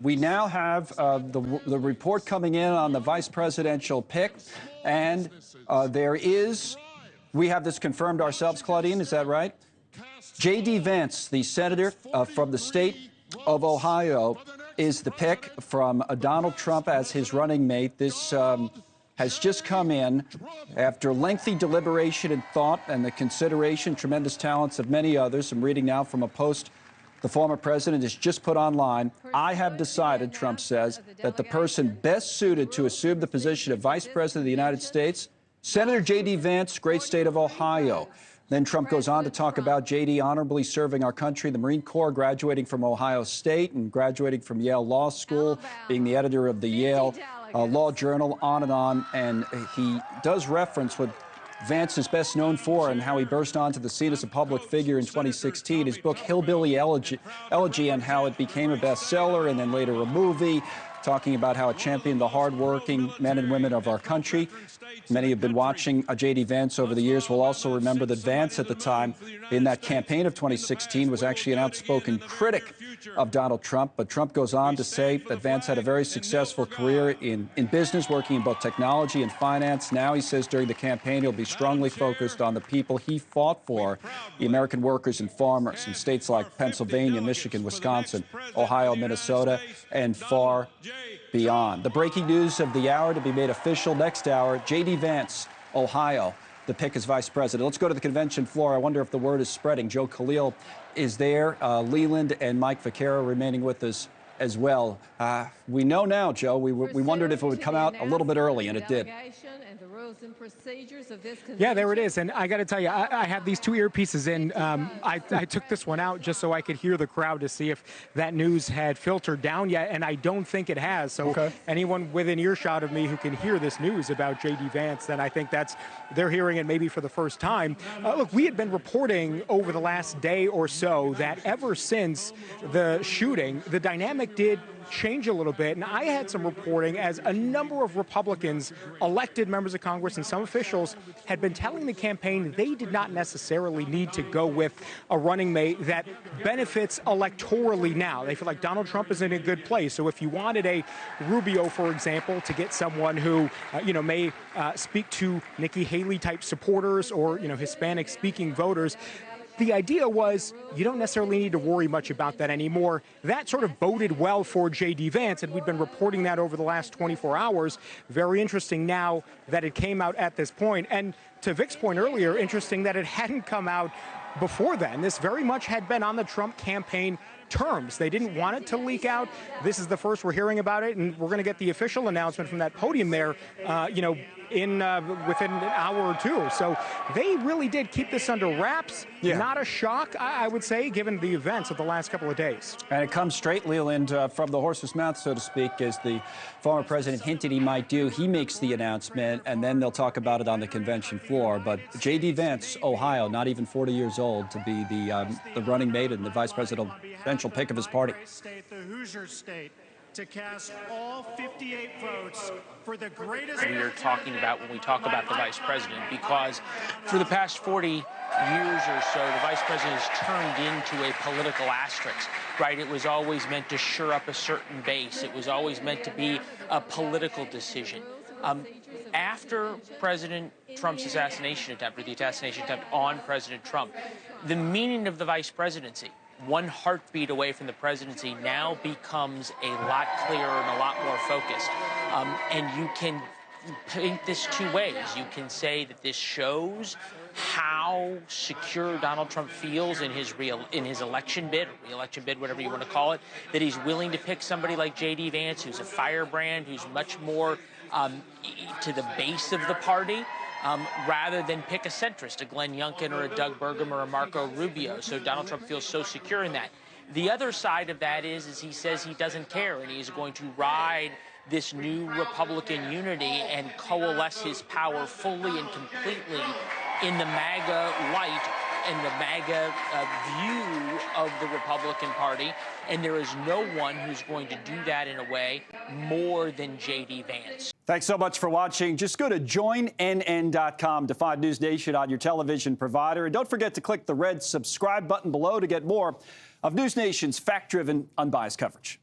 We now have the report coming in on the vice presidential pick, and we have this confirmed ourselves, Claudine, is that right? JD Vance, the senator from the state of Ohio, is the pick from Donald Trump as his running mate. This has just come in after lengthy deliberation and thought and the consideration, tremendous talents of many others. I'm reading now from a post the former president has just put online. I have decided, Trump says, that the person best suited to assume the position of vice president of the United States, Senator JD Vance, great state of Ohio. Then Trump goes on to talk about JD honorably serving our country in the Marine Corps, graduating from Ohio State and graduating from Yale Law School, being the editor of the Yale Law Journal, on and on. And he does reference what Vance is best known for and how he burst onto the scene as a public figure in 2016. His book, Hillbilly Elegy, and how it became a bestseller and then later a movie, talking about how it championed the hardworking men and women of our country. Many have been watching J.D. Vance over the years will also remember that Vance at the time in that campaign of 2016 was actually an outspoken critic of Donald Trump. But Trump goes on to say that Vance had a very successful career in business, working in both technology and finance. Now, he says, during the campaign, he'll be strongly focused on the people he fought for, the American workers and farmers in states like Pennsylvania, Michigan, Wisconsin, Ohio, Minnesota, and far beyond. The breaking news of the hour to be made official next hour. JD Vance, Ohio, the pick as vice president. Let's go to the convention floor. I wonder if the word is spreading. Joe Khalil is there. Leland and Mike Vaccaro remaining with us as well. We know now, Joe, we wondered if it would come out a little bit early, and it did. Yeah, there it is. And I got to tell you, I have these two earpieces in. I took this one out just so I could hear the crowd to see if that news had filtered down yet, and I don't think it has. So anyone within earshot of me who can hear this news about J.D. Vance, then I think they're hearing it maybe for the first time. Look, we had been reporting over the last day or so that ever since the shooting, the dynamic did change a little bit, and I had some reporting as a number of Republicans, elected members of Congress, and some officials had been telling the campaign they did not necessarily need to go with a running mate that benefits electorally now. They feel like Donald Trump is in a good place. So if you wanted a Rubio, for example, to get someone who, may speak to Nikki Haley type supporters or, Hispanic speaking voters, the idea was you don't necessarily need to worry much about that anymore. That sort of boded well for J.D. Vance, and we've been reporting that over the last 24 hours. Very interesting now that it came out at this point. And to Vic's point earlier, interesting that it hadn't come out before then. This very much had been on the Trump campaign terms. They didn't want it to leak out. This is the first we're hearing about it, and we're going to get the official announcement from that podium there, within an hour or two. So they really did keep this under wraps. Yeah. Not a shock, I would say, given the events of the last couple of days. And it comes straight, Leland, from the horse's mouth, so to speak, as the former president hinted he might do. He makes the announcement, and then they'll talk about it on the convention floor. But J.D. Vance, Ohio, not even 40 years old, to be the running mate and the vice presidential pick of his party. The Hoosier state, to cast all 58 votes for the greatest. We are talking about when we talk about the vice president, because for the past 40 years or so, the vice president has turned into a political asterisk, right? It was always meant to shore up a certain base. It was always meant to be a political decision. After President Trump's assassination attempt, or the assassination attempt on President Trump, the meaning of the vice presidency, one heartbeat away from the presidency, now becomes a lot clearer and a lot more focused. And you can paint this two ways. You can say that this shows how secure Donald Trump feels in his election bid, or re-election bid, whatever you want to call it, that he's willing to pick somebody like J.D. Vance, who's a firebrand, who's much more to the base of the party, rather than pick a centrist, a Glenn Youngkin or a Doug Burgum or a Marco Rubio. So Donald Trump feels so secure in that. The other side of that is he says he doesn't care, and he's going to ride this new Republican unity and coalesce his power fully and completely in the MAGA light and the MAGA view of the Republican Party. And there is no one who's going to do that in a way more than J.D. Vance. Thanks so much for watching. Just go to joinnn.com to find News Nation on your television provider. And don't forget to click the red subscribe button below to get more of News Nation's fact-driven, unbiased coverage.